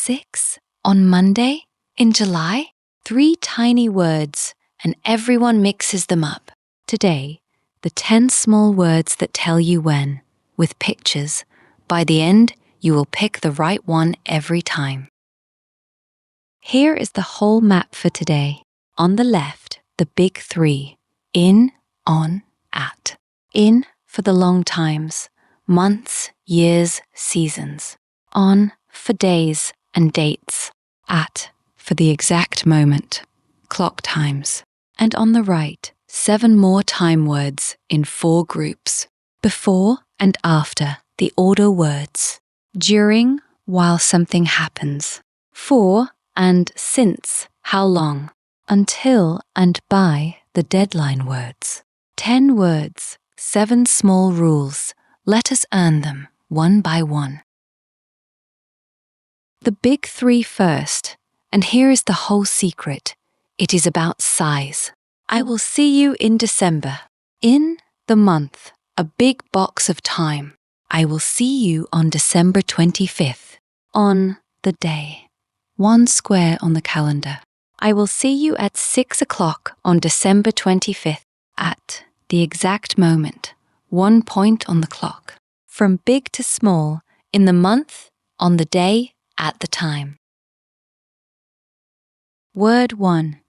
6 on Monday in July? 3 tiny words, and everyone mixes them up. Today, the 10 small words that tell you when, with pictures. By the end, you will pick the right one every time. Here is the whole map for today. On the left, the big 3. In, on, at. In for the long times, months, years, seasons. On for days and dates. At for the exact moment, clock times. And on the right, 7 more time words in 4 groups. Before and after, the order words. During, while something happens. For and since, how long. Until and by, the deadline words. 10 words, 7 small rules. Let us earn them, one by one. The big 3 first, and here is the whole secret. It is about size. I will see you in December. In the month, a big box of time. I will see you on December 25th. On the day, 1 square on the calendar. I will see you at 6 o'clock on December 25th. At the exact moment, 1 point on the clock. From big to small, in the month, on the day, at the time. Word 1.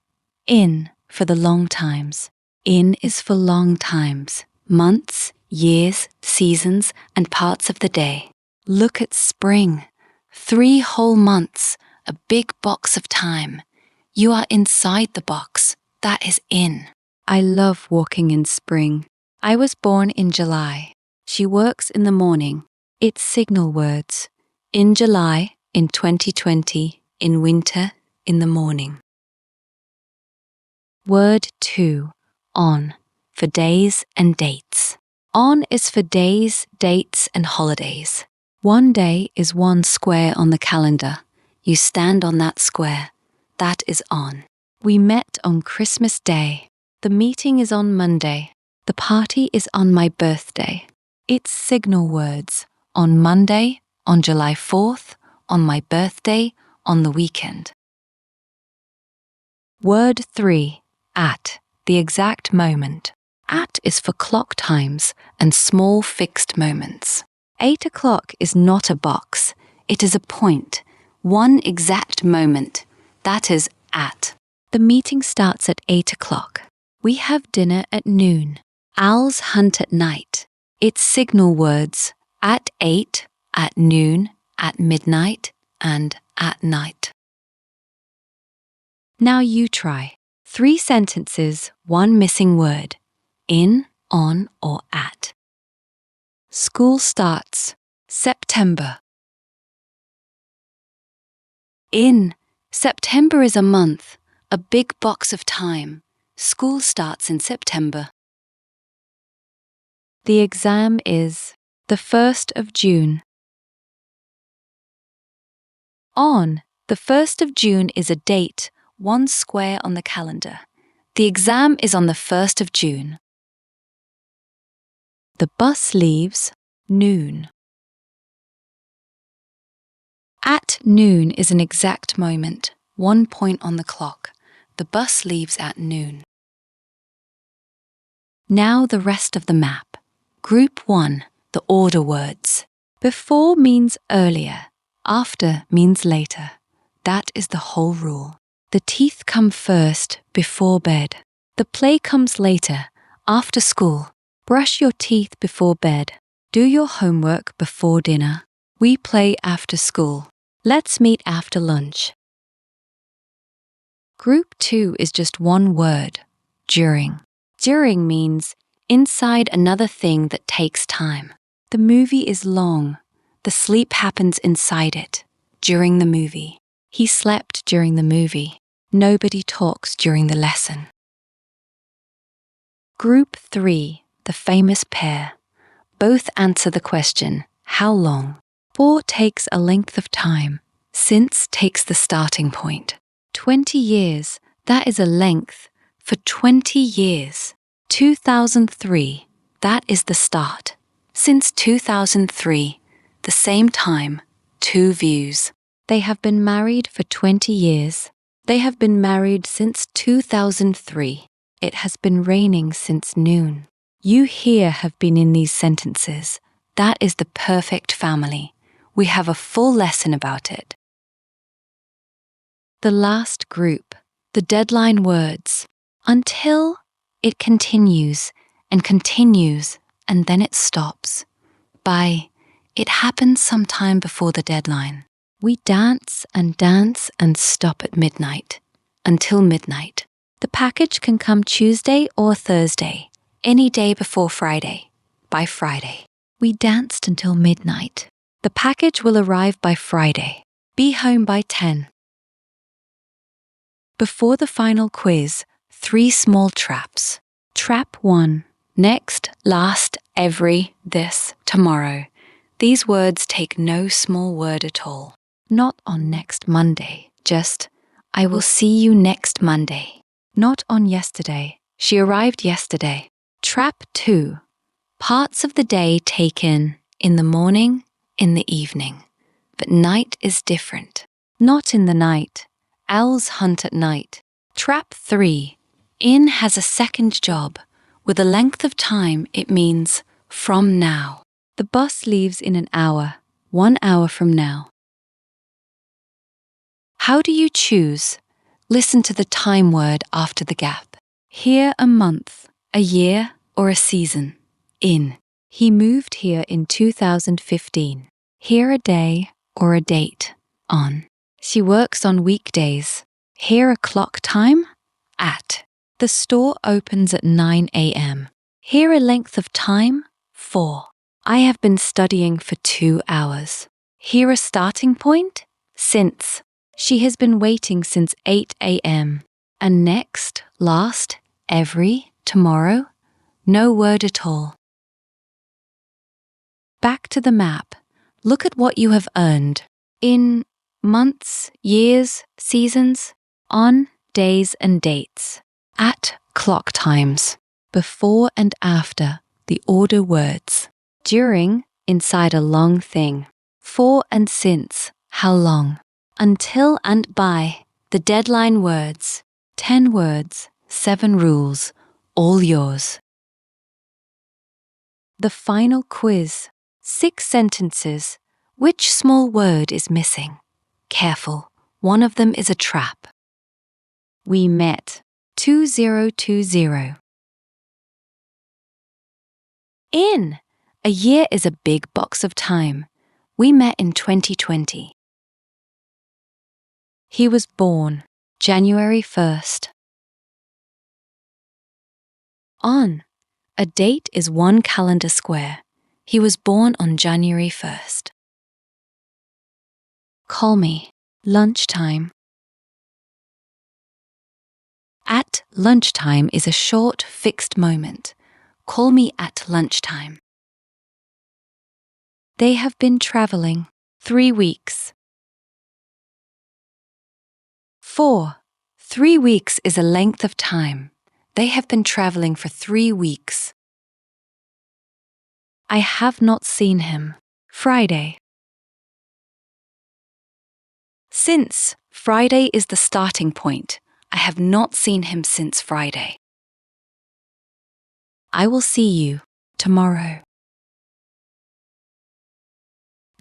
In for the long times. In is for long times, months, years, seasons, and parts of the day. Look at spring. 3 whole months, a big box of time. You are inside the box. That is in. I love walking in spring. I was born in July. She works in the morning. It's signal words. In July, in 2020, in winter, in the morning. Word 2. On, for days and dates. On is for days, dates, and holidays. 1 day is 1 square on the calendar. You stand on that square. That is on. We met on Christmas Day. The meeting is on Monday. The party is on my birthday. It's signal words. On Monday, on July 4th, on my birthday, on the weekend. Word 3. At, the exact moment. At is for clock times and small fixed moments. 8 o'clock is not a box. It is a point. 1 exact moment. That is at. The meeting starts at 8 o'clock. We have dinner at noon. Owls hunt at night. It's signal words. At 8, at noon, at midnight, and at night. Now you try. 3 sentences, 1 missing word. In, on, or at. School starts. September. In. September is a month, a big box of time. School starts in September. The exam is the 1st of June. On. The 1st of June is a date, 1 square on the calendar. The exam is on the 1st of June. The bus leaves noon. At noon is an exact moment, 1 point on the clock. The bus leaves at noon. Now the rest of the map. Group 1, the order words. Before means earlier. After means later. That is the whole rule. The teeth come first, before bed. The play comes later, after school. Brush your teeth before bed. Do your homework before dinner. We play after school. Let's meet after lunch. Group 2 is just 1 word, during. During means inside another thing that takes time. The movie is long. The sleep happens inside it, during the movie. He slept during the movie. Nobody talks during the lesson. Group 3, the famous pair. Both answer the question, how long? For takes a length of time. Since takes the starting point. 20 years, that is a length. For 20 years. 2003, that is the start. Since 2003, the same time, 2 views. They have been married for 20 years. They have been married since 2003. It has been raining since noon. You here have been in these sentences. That is the perfect family. We have a full lesson about it. The last group, the deadline words. Until it continues and then it stops. By it happens sometime before the deadline. We dance and stop at midnight. Until midnight. The package can come Tuesday or Thursday, any day before Friday. By Friday. We danced until midnight. The package will arrive by Friday. Be home by 10. Before the final quiz, 3 small traps. Trap 1. Next, last, every, this, tomorrow. These words take no small word at all. Not on next Monday, just, I will see you next Monday. Not on yesterday, she arrived yesterday. Trap 2. Parts of the day taken in the morning, in the evening. But night is different. Not in the night. Owls hunt at night. Trap 3. In has a second job. With a length of time, it means from now. The bus leaves in an hour, 1 hour from now. How do you choose? Listen to the time word after the gap. Here a month, a year, or a season. In. He moved here in 2015. Here a day or a date. On. She works on weekdays. Here a clock time. At. The store opens at 9 a.m. Here a length of time. 4. I have been studying for 2 hours. Here a starting point. Since. She has been waiting since 8 a.m. And next, last, every, tomorrow. No word at all. Back to the map. Look at what you have earned. In months, years, seasons. On days and dates. At clock times. Before and after, the order words. During, inside a long thing. For and since, how long. Until and by, the deadline words. 10 words, 7 rules, all yours. The final quiz. 6 sentences. Which small word is missing? Careful, one of them is a trap. We met. 2020. In. A year is a big box of time. We met in 2020. He was born January 1st. On. A date is 1 calendar square. He was born on January 1st. Call me. Lunchtime. At lunchtime is a short, fixed moment. Call me at lunchtime. They have been traveling 3 weeks. 4. 3 weeks is a length of time. They have been traveling for 3 weeks. I have not seen him. Friday. Since Friday is the starting point, I have not seen him since Friday. I will see you tomorrow.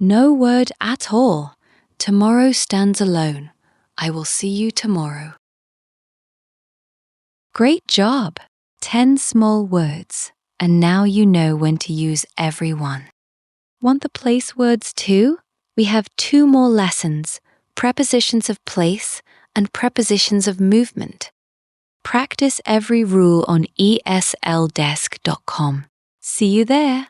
No word at all. Tomorrow stands alone. I will see you tomorrow. Great job! 10 small words, and now you know when to use every one. Want the place words too? We have 2 more lessons, prepositions of place and prepositions of movement. Practice every rule on esldesk.com. See you there!